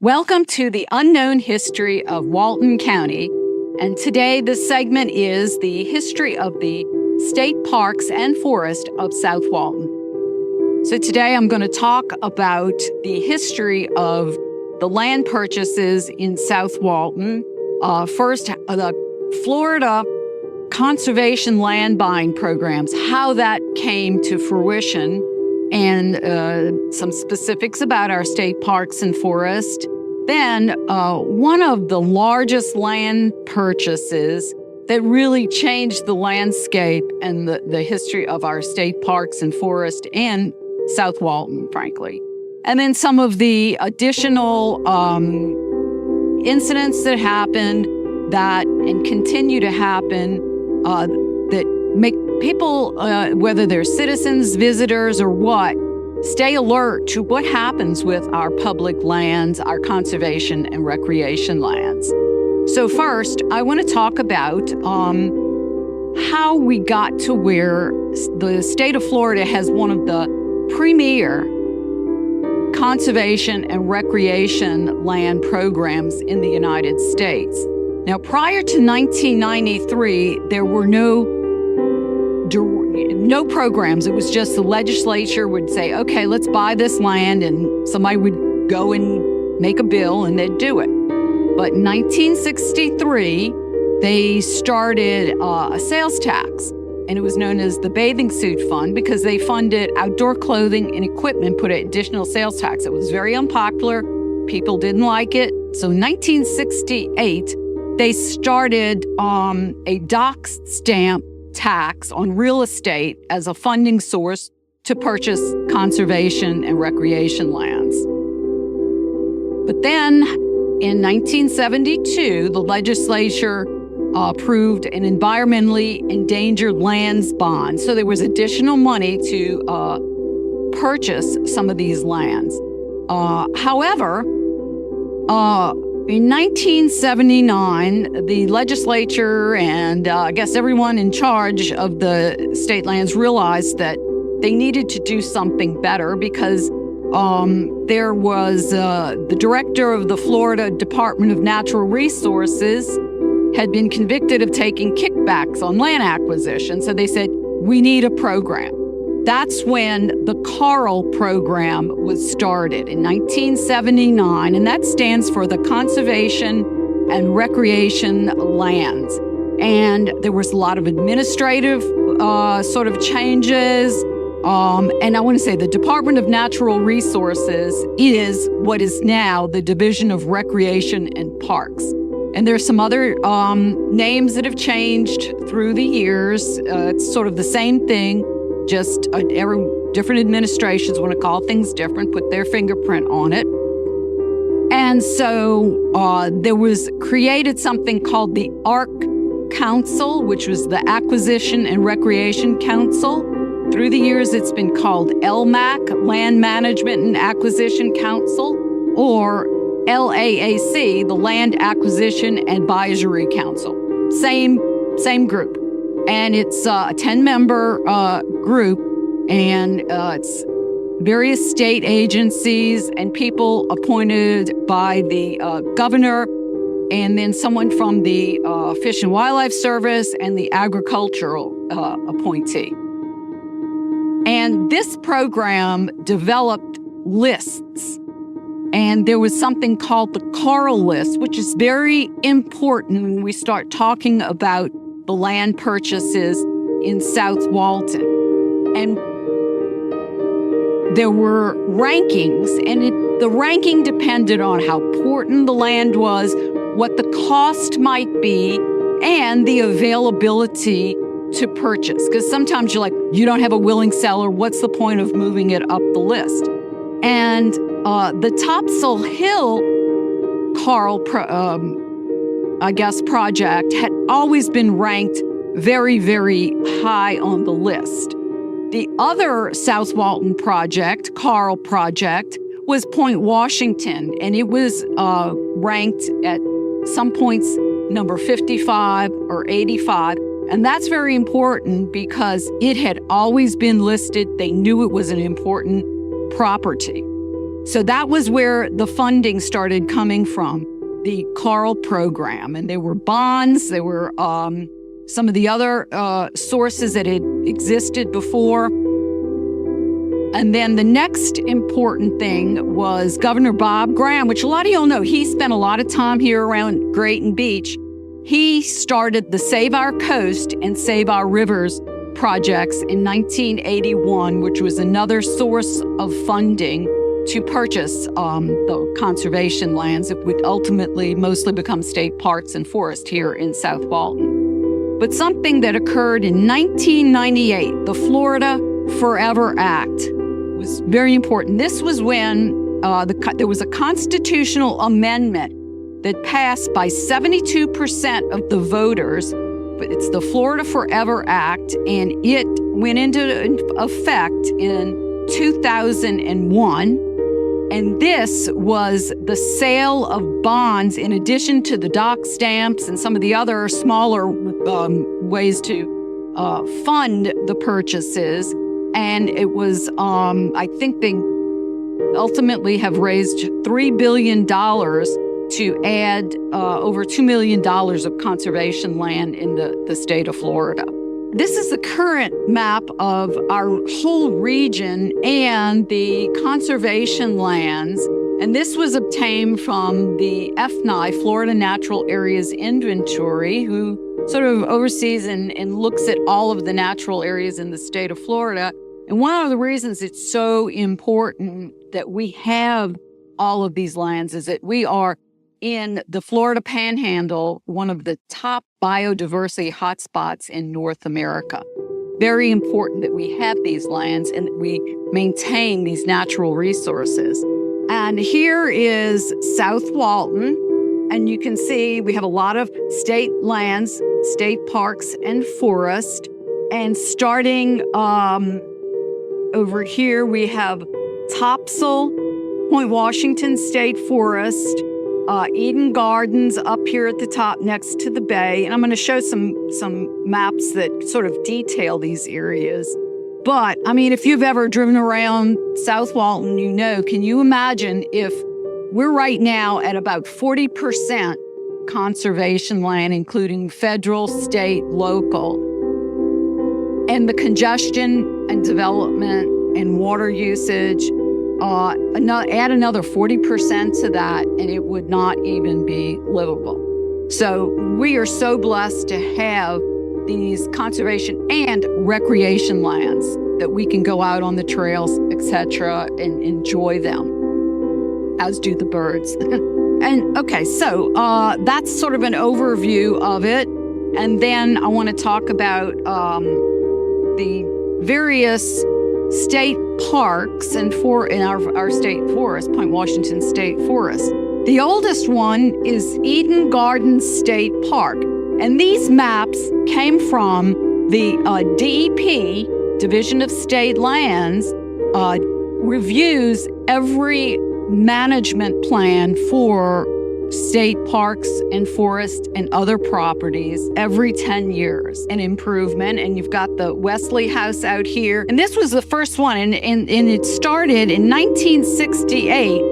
Welcome to the unknown history of Walton County, and today this segment is the history of the state parks and forest of South Walton. So today I'm going to talk about the history of the land purchases in South Walton. First, the Florida conservation land buying programs, how that came to fruition, and some specifics about our state parks and forest. Then one of the largest land purchases that really changed the landscape and the history of our state parks and forest and South Walton, frankly. And then some of the additional incidents that happened that and continue to happen that make people, whether they're citizens, visitors, or what, stay alert to what happens with our public lands, our conservation and recreation lands. So first, I want to talk about how we got to where the state of Florida has one of the premier conservation and recreation land programs in the United States. Now, prior to 1993, there were no programs. It was just the legislature would say, okay, let's buy this land, and somebody would go and make a bill and they'd do it. But in 1963, they started a sales tax, and it was known as the Bathing Suit Fund because they funded outdoor clothing and equipment, put an additional sales tax. It was very unpopular. People didn't like it. So in 1968, they started a dock stamp tax on real estate as a funding source to purchase conservation and recreation lands. But then in 1972, the legislature approved an environmentally endangered lands bond. So there was additional money to purchase some of these lands. However, in 1979, the legislature and I guess everyone in charge of the state lands realized that they needed to do something better because there was the director of the Florida Department of Natural Resources had been convicted of taking kickbacks on land acquisition. So they said, we need a program. That's when the CARL program was started in 1979, and that stands for the Conservation and Recreation Lands. And there was a lot of administrative sort of changes. And I want to say the Department of Natural Resources is what is now the Division of Recreation and Parks. And there's some other names that have changed through the years. It's sort of the same thing. Just every different administrations want to call things different, put their fingerprint on it. And so there was created something called the ARC Council, which was the Acquisition and Recreation Council. Through the years, it's been called LMAC, Land Management and Acquisition Council, or LAAC, the Land Acquisition Advisory Council. Same group. And it's a 10-member group, and it's various state agencies and people appointed by the governor, and then someone from the Fish and Wildlife Service and the agricultural appointee. And this program developed lists, and there was something called the CARL list, which is very important when we start talking about the land purchases in South Walton. And there were rankings, and the ranking depended on how important the land was, what the cost might be, and the availability to purchase. Because sometimes you're like, you don't have a willing seller, what's the point of moving it up the list? And the Topsail Hill CARL project had always been ranked very, very high on the list. The other South Walton project, CARL project, was Point Washington, and it was ranked at some points number 55 or 85. And that's very important because it had always been listed. They knew it was an important property. So that was where the funding started coming from, the Carl program. And there were bonds, there were some of the other sources that had existed before. And then the next important thing was Governor Bob Graham, which a lot of y'all know. He spent a lot of time here around Grayton Beach. He started the Save Our Coast and Save Our Rivers projects in 1981, which was another source of funding to purchase the conservation lands that would ultimately mostly become state parks and forests here in South Walton. But something that occurred in 1998, the Florida Forever Act, was very important. This was when there was a constitutional amendment that passed by 72% of the voters, but it's the Florida Forever Act, and it went into effect in 2001. And this was the sale of bonds in addition to the dock stamps and some of the other smaller ways to fund the purchases. And it was, I think they ultimately have raised $3 billion to add over $2 million of conservation land in the state of Florida. This is the current map of our whole region and the conservation lands. And this was obtained from the FNI, Florida Natural Areas Inventory, who sort of oversees and looks at all of the natural areas in the state of Florida. And one of the reasons it's so important that we have all of these lands is that we are in the Florida Panhandle, one of the top biodiversity hotspots in North America. Very important that we have these lands and that we maintain these natural resources. And here is South Walton, and you can see we have a lot of state lands, state parks and forest. And starting over here, we have Topsail, Point Washington State Forest, Eden Gardens up here at the top next to the bay. And I'm going to show some maps that sort of detail these areas. But, I mean, if you've ever driven around South Walton, you know, can you imagine if we're right now at about 40% conservation land, including federal, state, local, and the congestion and development and water usage, add another 40% to that, and it would not even be livable. So we are so blessed to have these conservation and recreation lands that we can go out on the trails, etc., and enjoy them, as do the birds. And okay, so that's sort of an overview of it. And then I want to talk about the various state parks and in our state forest, Point Washington State Forest. The oldest one is Eden Gardens State Park. And these maps came from the DEP, Division of State Lands, reviews every management plan for state parks and forests and other properties every 10 years, an improvement. And you've got the Wesley House out here. And this was the first one. And it started in 1968.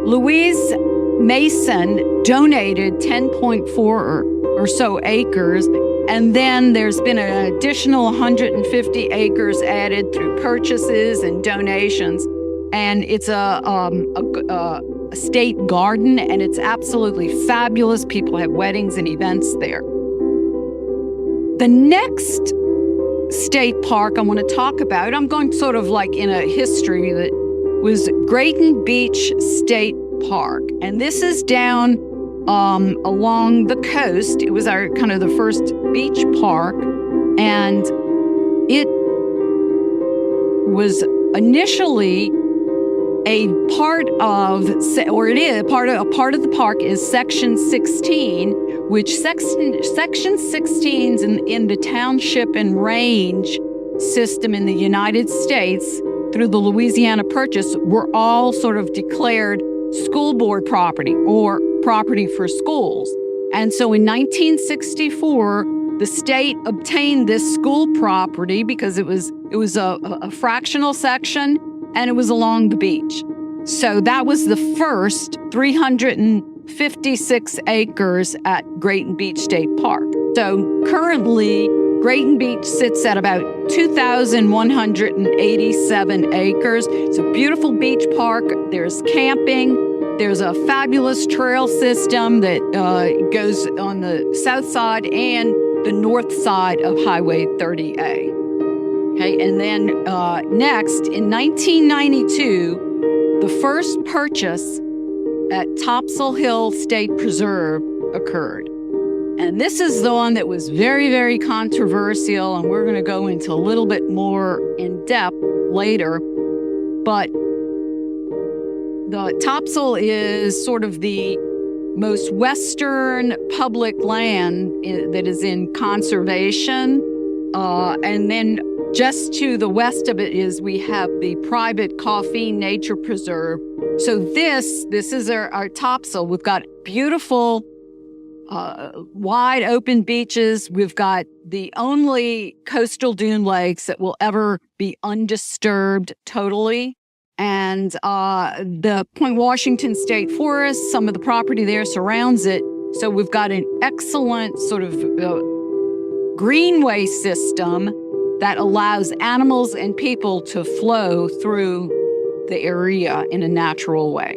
Louise Mason donated 10.4 or so acres. And then there's been an additional 150 acres added through purchases and donations. And it's a state garden, and it's absolutely fabulous. People have weddings and events there. The next state park I want to talk about, I'm going sort of like in a history, that was Grayton Beach State Park. And this is down along the coast. It was our kind of the first beach park, and it was initially a part of the park is Section 16, which Section 16 is in the township and range system in the United States through the Louisiana Purchase were all sort of declared school board property or property for schools. And so in 1964, the state obtained this school property because it was a fractional section, and it was along the beach. So that was the first 356 acres at Grayton Beach State Park. So currently, Grayton Beach sits at about 2,187 acres. It's a beautiful beach park. There's camping. There's a fabulous trail system that goes on the south side and the north side of Highway 30A. Okay, and then next, in 1992, the first purchase at Topsail Hill State Preserve occurred. And this is the one that was very, very controversial, and we're going to go into a little bit more in depth later. But the Topsail is sort of the most western public land that is in conservation. And then just to the west of it is we have the private Coffeen Nature Preserve. So this is our Topsail. We've got beautiful, wide open beaches. We've got the only coastal dune lakes that will ever be undisturbed totally. And the Point Washington State Forest, some of the property there surrounds it. So we've got an excellent sort of greenway system that allows animals and people to flow through the area in a natural way.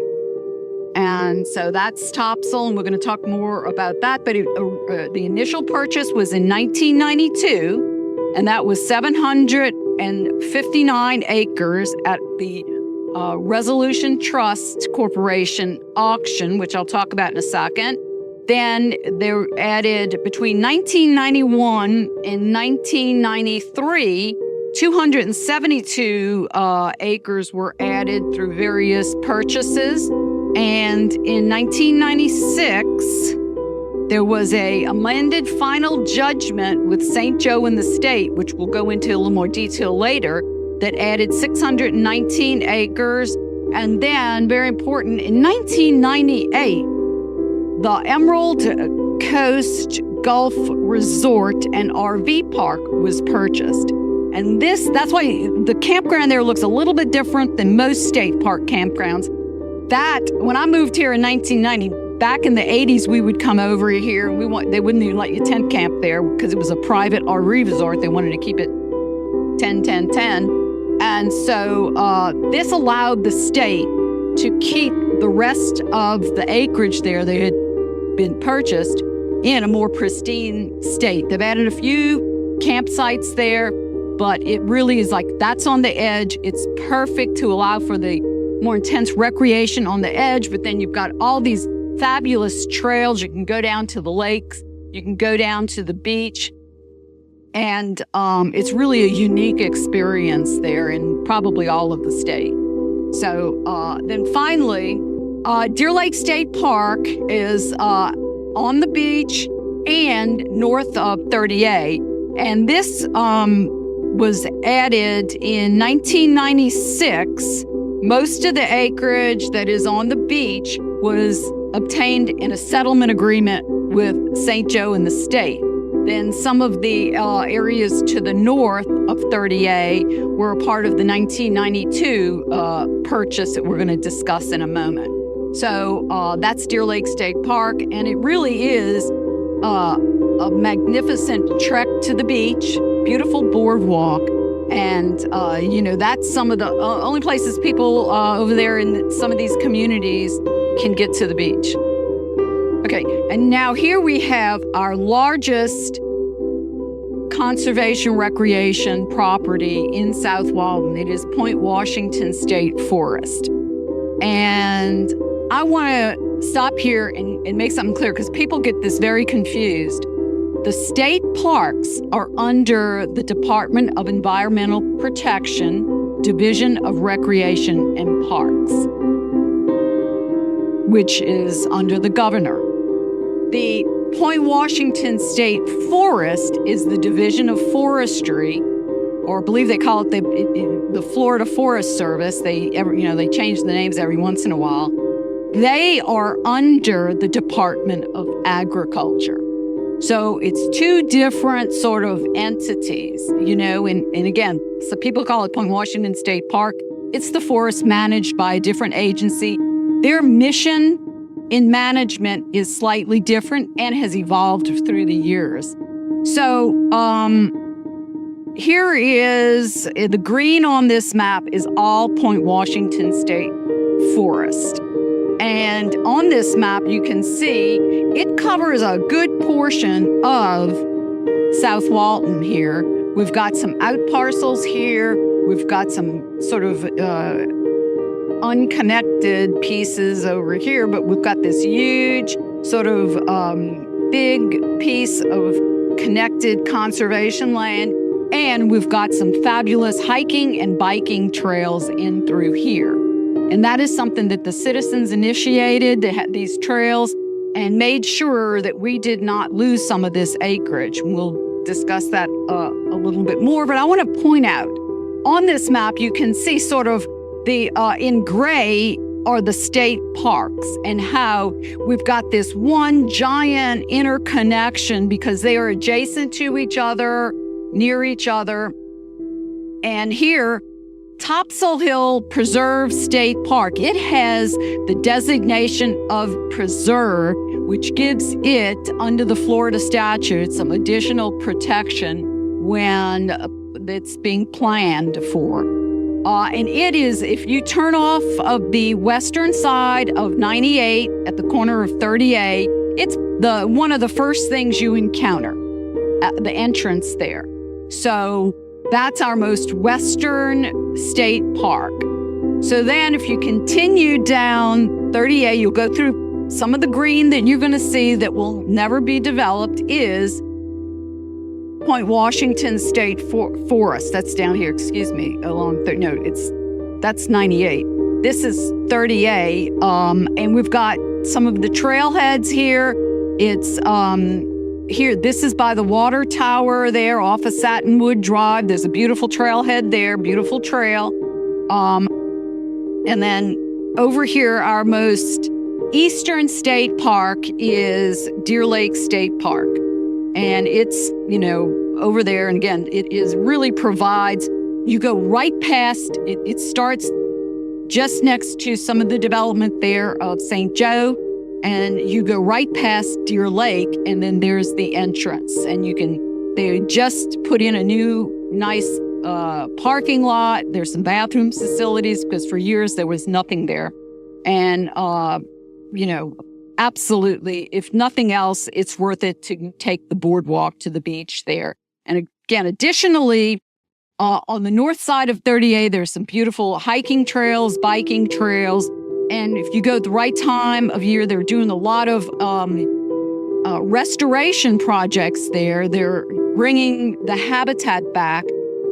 And so that's Topsail, and we're going to talk more about that. But the initial purchase was in 1992, and that was 759 acres at the Resolution Trust Corporation auction, which I'll talk about in a second. Then they were added between 1991 and 1993, 272 acres were added through various purchases. And in 1996, there was a amended final judgment with St. Joe and the state, which we'll go into a little more detail later, that added 619 acres. And then, very important, in 1998, the Emerald Coast Golf Resort and RV Park was purchased. And that's why the campground there looks a little bit different than most state park campgrounds. That, when I moved here in 1990, back in the 80s, we would come over here. They wouldn't even let you tent camp there because it was a private RV resort. They wanted to keep it 10-10-10. And so this allowed the state to keep the rest of the acreage there that had been purchased in a more pristine state. They've added a few campsites there, but it really is like that's on the edge. It's perfect to allow for the more intense recreation on the edge, but then you've got all these fabulous trails. You can go down to the lakes, you can go down to the beach, and it's really a unique experience there in probably all of the state. So then finally, Deer Lake State Park is on the beach and north of 30A. And this was added in 1996. Most of the acreage that is on the beach was obtained in a settlement agreement with St. Joe and the state. Then some of the areas to the north of 30A were a part of the 1992 purchase that we're going to discuss in a moment. So that's Deer Lake State Park, and it really is a magnificent trek to the beach, beautiful boardwalk, and that's some of the only places people over there in some of these communities can get to the beach. Okay, and now here we have our largest conservation recreation property in South Walton. It is Point Washington State Forest. And I want to stop here and make something clear because people get this very confused. The state parks are under the Department of Environmental Protection, Division of Recreation and Parks, which is under the governor. The Point Washington State Forest is the Division of Forestry, or I believe they call it the Florida Forest Service. They change the names every once in a while. They are under the Department of Agriculture. So it's two different sort of entities, and again, so people call it Point Washington State Park. It's the forest managed by a different agency. Their mission in management is slightly different and has evolved through the years. So here is the green on this map is all Point Washington State Forest. And on this map, you can see it covers a good portion of South Walton here. We've got some out parcels here. We've got some sort of unconnected pieces over here, but we've got this huge sort of big piece of connected conservation land. And we've got some fabulous hiking and biking trails in through here. And that is something that the citizens initiated to have these trails and made sure that we did not lose some of this acreage. We'll discuss that a little bit more, but I want to point out on this map, you can see sort of the, in gray are the state parks and how we've got this one giant interconnection because they are adjacent to each other, near each other. And here, Topsail Hill Preserve State Park, it has the designation of preserve, which gives it, under the Florida statute, some additional protection when it's being planned for. And it is, if you turn off of the western side of 98 at the corner of 30A, it's one of the first things you encounter at the entrance there. So that's our most western state park. So then if you continue down 30A, you'll go through some of the green that you're going to see that will never be developed is Point Washington State Forest. That's down here, excuse me, along, that's 98. This is 30A, and we've got some of the trailheads here. It's, here, this is by the water tower there off of Satinwood Drive. There's a beautiful trailhead there, beautiful trail. And then over here, our most eastern state park is Deer Lake State Park. And it's, over there. And again, it is really provides, you go right past, it starts just next to some of the development there of St. Joe. And you go right past Deer Lake, and then there's the entrance. And they just put in a new, nice parking lot. There's some bathroom facilities because for years there was nothing there. And, absolutely, if nothing else, it's worth it to take the boardwalk to the beach there. And again, additionally, on the north side of 30A, there's some beautiful hiking trails, biking trails. And if you go at the right time of year, they're doing a lot of restoration projects there. They're bringing the habitat back.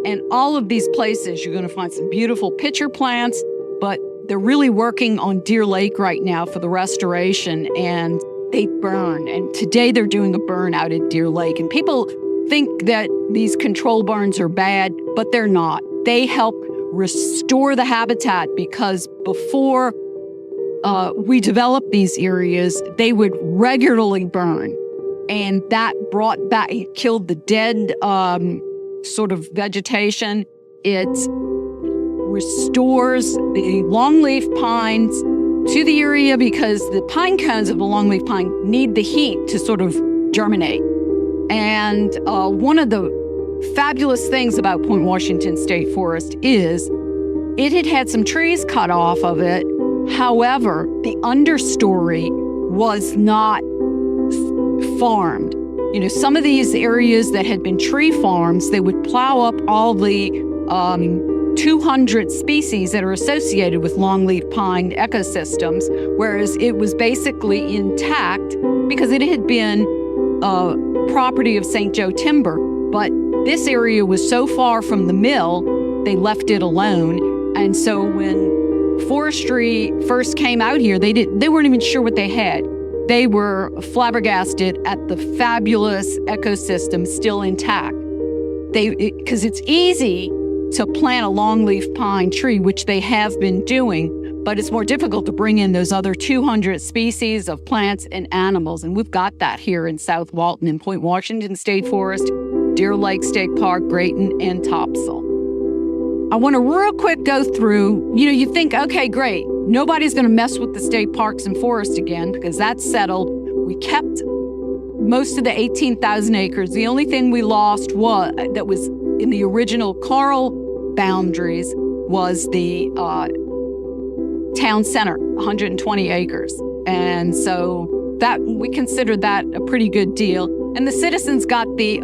And all of these places, you're going to find some beautiful pitcher plants, but they're really working on Deer Lake right now for the restoration, and they burn. And today they're doing a burn out at Deer Lake. And people think that these control burns are bad, but they're not. They help restore the habitat because before we developed these areas, they would regularly burn. And that brought back, it killed the dead sort of vegetation. It restores the longleaf pines to the area because the pine cones of the longleaf pine need the heat to sort of germinate. And one of the fabulous things about Point Washington State Forest is it had had some trees cut off of it. However, the understory was not farmed. Some of these areas that had been tree farms, they would plow up all the 200 species that are associated with longleaf pine ecosystems, whereas it was basically intact because it had been property of St. Joe Timber. But this area was so far from the mill, they left it alone. And so when forestry first came out here, they weren't even sure what they had. They were flabbergasted at the fabulous ecosystem still intact. Because it's easy to plant a longleaf pine tree, which they have been doing, but it's more difficult to bring in those other 200 species of plants and animals. And we've got that here in South Walton in Point Washington State Forest, Deer Lake State Park, Grayton, and Topsail. I want to real quick go through, you think, okay, great. Nobody's going to mess with the state parks and forest again because that's settled. We kept most of the 18,000 acres. The only thing we lost that was in the original Carl boundaries was the town center, 120 acres. And so that we considered that a pretty good deal. And the citizens got the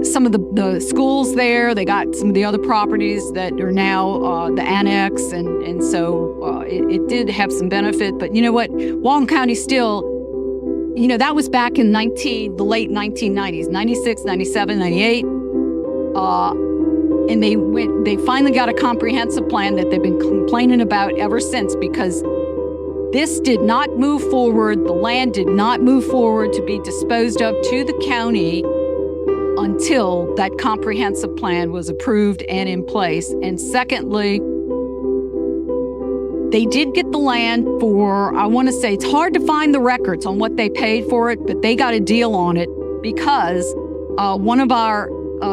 some of the schools there. They got some of the other properties that are now the annex, and so it did have some benefit. But you know what? Walton County still, that was back in the late 1990s, 96, 97, 98. And they finally got a comprehensive plan that they've been complaining about ever since, because this did not move forward. The land did not move forward to be disposed of to the county until that comprehensive plan was approved and in place. And secondly, they did get the land for, I want to say, it's hard to find the records on what they paid for it, but they got a deal on it because one of our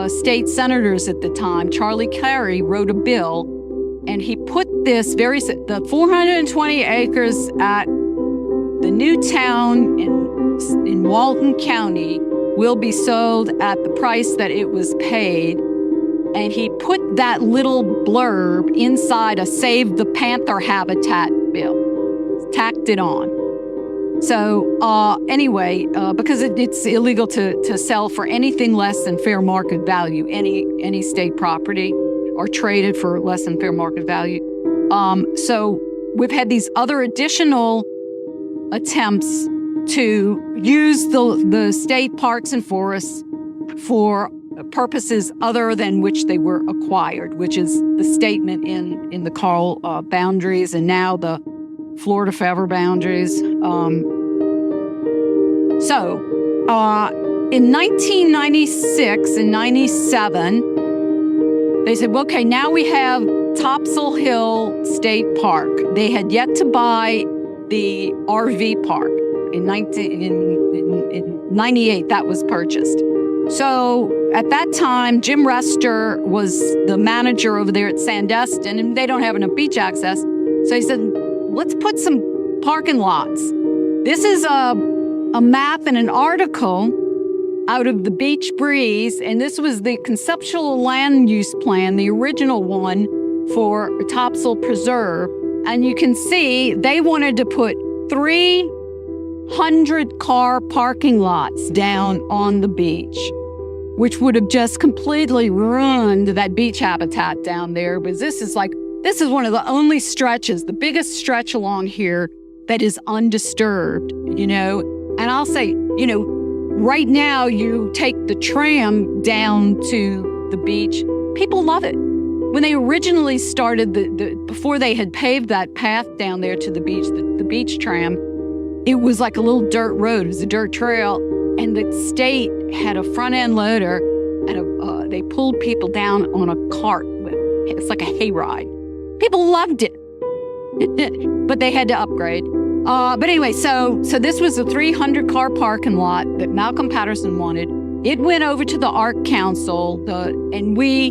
state senators at the time, Charlie Carey, wrote a bill, and he put the 420 acres at the new town in Walton County will be sold at the price that it was paid. And he put that little blurb inside a Save the Panther Habitat bill, tacked it on. So anyway, because it's illegal to sell for anything less than fair market value, any state property, or traded for less than fair market value. So we've had these other additional attempts to use the state parks and forests for purposes other than which they were acquired, which is the statement in the Carl boundaries and now the Florida Forever boundaries. So in 1996 and 97, they said, well, okay, now we have Topsail Hill State Park. They had yet to buy the RV park. In 98, that was purchased. So at that time, Jim Rester was the manager over there at Sandestin, and they don't have enough beach access. So he said, let's put some parking lots. This is a map and an article out of the Beach Breeze, and this was the conceptual land use plan, the original one for Topsail Preserve. And you can see they wanted to put 300 car parking lots down on the beach, which would have just completely ruined that beach habitat down there. But this is one of the only stretches, the biggest stretch along here that is undisturbed, And I'll say, right now you take the tram down to the beach, people love it. When they originally started, before they had paved that path down there to the beach, the beach tram, it was like a little dirt road. It was a dirt trail, and the state had a front end loader, and they pulled people down on a cart. It's like a hayride. People loved it, but they had to upgrade. But anyway, so this was a 300 car parking lot that Malcolm Patterson wanted. It went over to the Art Council, and we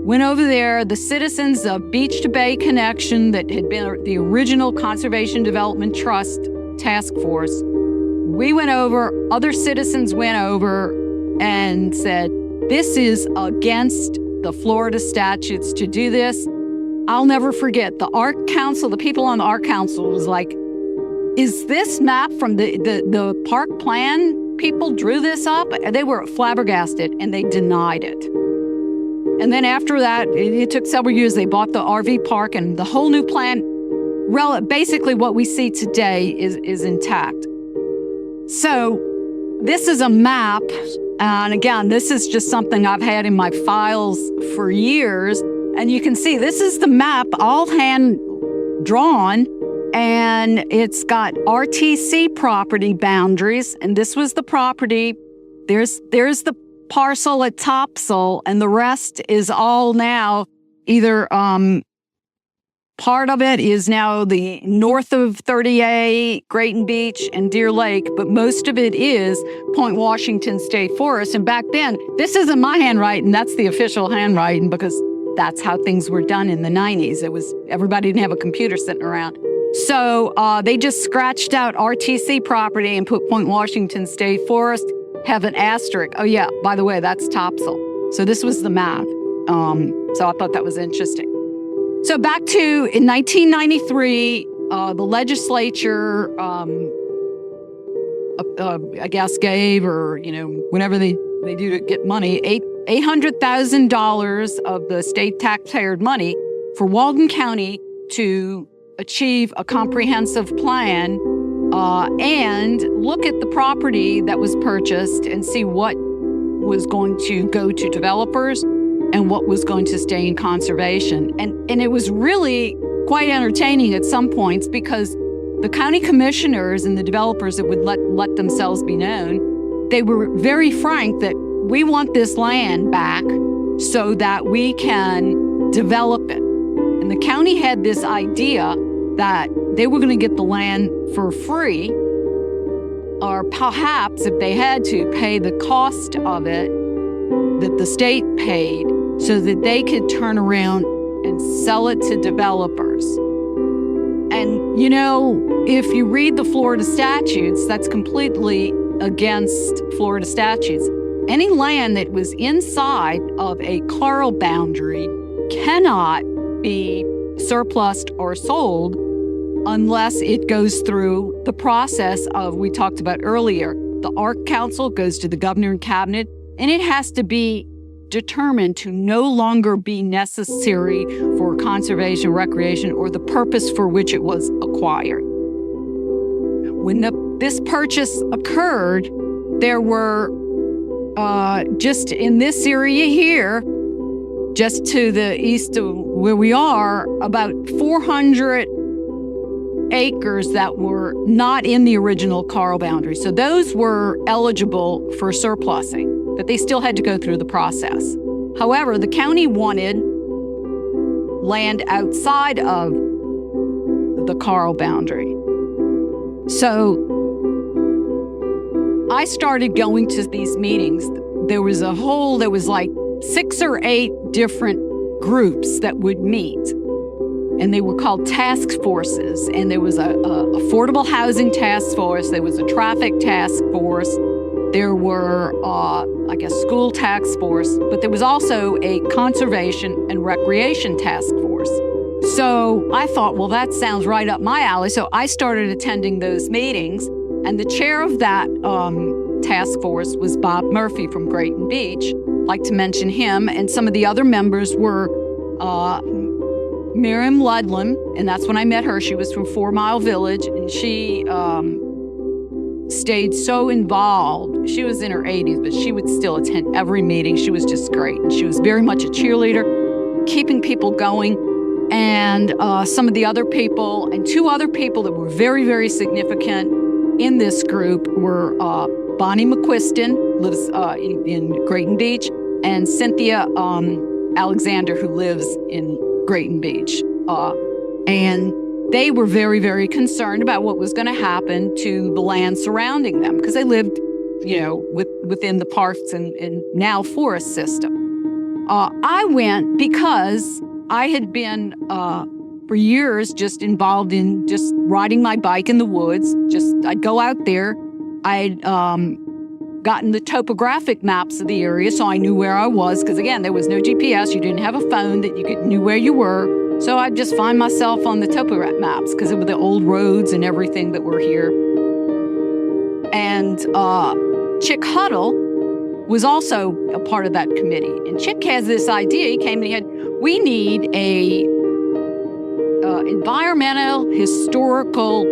went over there. The citizens of Beach to Bay Connection, that had been the original Conservation Development Trust task force, we went over, other citizens went over and said, this is against the Florida statutes to do this. I'll never forget, the Art Council, the people on the Art Council was like, is this map from the park plan? People drew this up? They were flabbergasted, and they denied it. And then after that, it took several years. They bought the RV park, and the whole new plan, basically what we see today is intact. So this is a map, and again, this is just something I've had in my files for years. And you can see this is the map, all hand drawn, and it's got RTC property boundaries, and this was the property. There's the parcel at Topsail, and the rest is all now either Part of it is now the north of 38, Grayton Beach, and Deer Lake, but most of it is Point Washington State Forest. And back then, this isn't my handwriting, that's the official handwriting, because that's how things were done in the 90s. Everybody didn't have a computer sitting around. So they just scratched out RTC property and put Point Washington State Forest, have an asterisk. Oh yeah, by the way, that's topsoil. So this was the map. So I thought that was interesting. So back to, in 1993, the legislature, I guess gave, or, whenever they do to get money, $800,000 of the state taxpayer money for Walton County to achieve a comprehensive plan and look at the property that was purchased and see what was going to go to developers and what was going to stay in conservation. And it was really quite entertaining at some points, because the county commissioners and the developers that would let themselves be known, they were very frank that we want this land back so that we can develop it. And the county had this idea that they were going to get the land for free, or perhaps if they had to pay the cost of it that the state paid, so that they could turn around and sell it to developers. And, if you read the Florida statutes, that's completely against Florida statutes. Any land that was inside of a Carl boundary cannot be surplused or sold unless it goes through the process of, we talked about earlier, the ARC Council goes to the governor and cabinet, and it has to be determined to no longer be necessary for conservation, recreation, or the purpose for which it was acquired. When this purchase occurred, there were, just in this area here, just to the east of where we are, about 400 acres that were not in the original Carl boundary. So those were eligible for surplusing, but they still had to go through the process. However, the county wanted land outside of the Carl boundary. So I started going to these meetings. There was like 6 or 8 different groups that would meet, and they were called task forces. And there was a affordable housing task force, there was a traffic task force, there were, school task force, but there was also a conservation and recreation task force. So I thought, well, that sounds right up my alley. So I started attending those meetings, and the chair of that task force was Bob Murphy from Grayton Beach. I'd like to mention him, and some of the other members were Miriam Ludlam, and that's when I met her. She was from 4 Mile Village, and she stayed so involved. She was in her 80s, but she would still attend every meeting. She was just great, and she was very much a cheerleader, keeping people going. And some of the other people, and 2 other people that were very, very significant in this group were Bonnie McQuiston, lives in Grayton Beach, and Cynthia Alexander, who lives in Grayton Beach. And they were very, very concerned about what was going to happen to the land surrounding them, because they lived, within the parks and now forest system. I went because I had been, for years, just involved in just riding my bike in the woods. I'd go out there. I'd gotten the topographic maps of the area, so I knew where I was, because again, there was no GPS. You didn't have a phone that you knew where you were. So I'd just find myself on the topograph maps, because it were the old roads and everything that were here. And Chick Huddle was also a part of that committee. And Chick has this idea. He came and he had, we need a environmental, historical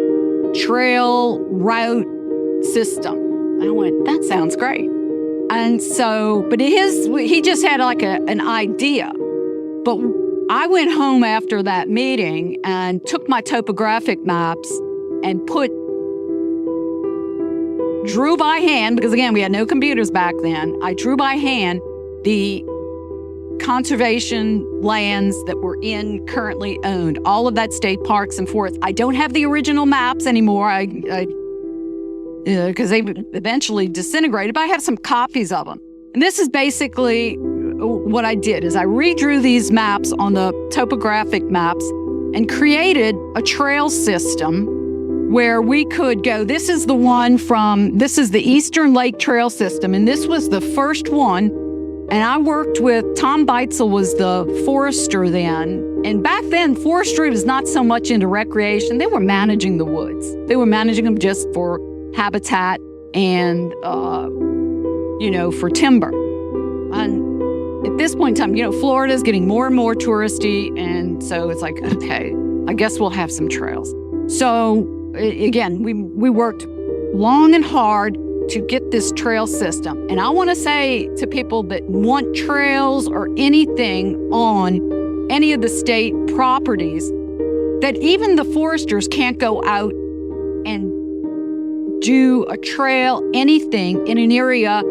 trail route system. I went, that sounds great. And so, but he just had like an idea. But I went home after that meeting and took my topographic maps and drew by hand, because again, we had no computers back then. I drew by hand the conservation lands that were currently owned, all of that state parks and forests. I don't have the original maps anymore because they eventually disintegrated, but I have some copies of them. And this is basically what I did is I redrew these maps on the topographic maps and created a trail system where we could go. This is the Eastern Lake Trail System, and this was the first one. And I worked with, Tom Beitzel was the forester then. And back then, forestry was not so much into recreation. They were managing the woods. They were managing them just for habitat and, for timber. And at this point in time, Florida's getting more and more touristy. And so it's like, okay, I guess we'll have some trails. So again, we worked long and hard to get this trail system. And I want to say to people that want trails or anything on any of the state properties, that even the foresters can't go out and do a trail, anything in an area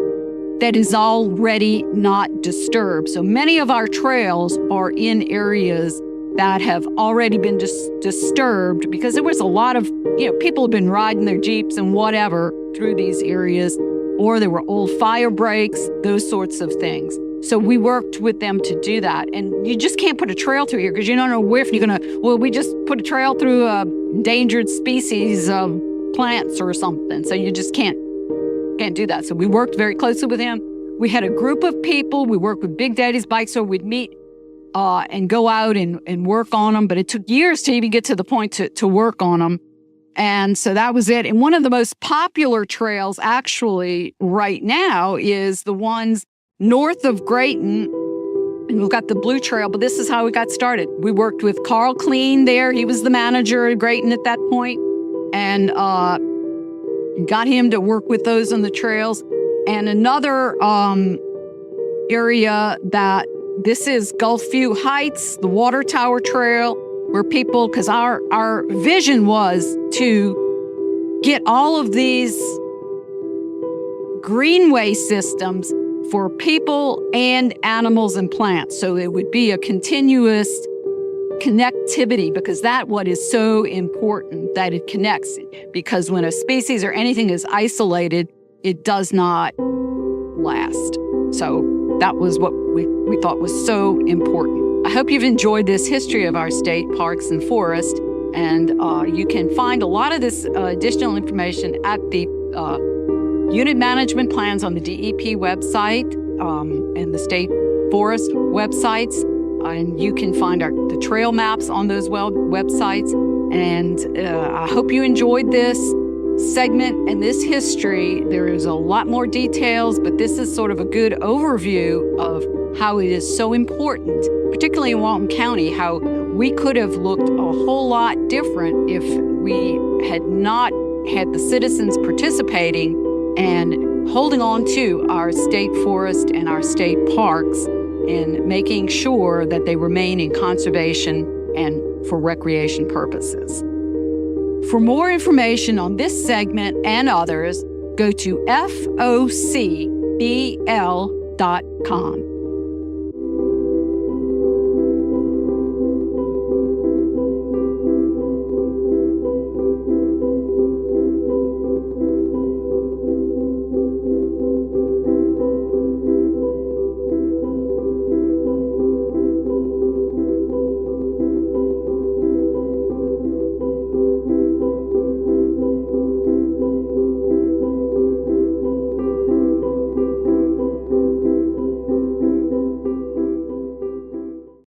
that is already not disturbed. So many of our trails are in areas that have already been disturbed because there was a lot of, people have been riding their Jeeps and whatever through these areas, or there were old fire breaks, those sorts of things. So we worked with them to do that. And you just can't put a trail through here because you don't know where, if you're going to, we just put a trail through a endangered species of plants or something. So you just can't do that. So we worked very closely with him. We had a group of people. We worked with Big Daddy's Bike Store. We'd meet and go out and work on them. But it took years to even get to the point to work on them. And so that was it. And one of the most popular trails actually right now is the ones north of Grayton. And we've got the Blue Trail, but this is how we got started. We worked with Carl Kleen there. He was the manager at Grayton at that point. And got him to work with those on the trails. And another area that this is Gulfview Heights, the Water Tower Trail, where people, because our vision was to get all of these greenway systems for people and animals and plants. So it would be a continuous connectivity, because that's what is so important, that it connects. Because when a species or anything is isolated, it does not last. So that was what we thought was so important. I hope you've enjoyed this history of our state parks and forests, and you can find a lot of this additional information at the unit management plans on the DEP website and the state forest websites. And you can find the trail maps on those websites. And I hope you enjoyed this segment and this history. There is a lot more details, but this is sort of a good overview of how it is so important, particularly in Walton County, how we could have looked a whole lot different if we had not had the citizens participating and holding on to our state forest and our state parks and making sure that they remain in conservation and for recreation purposes. For more information on this segment and others, go to FOCBL.com.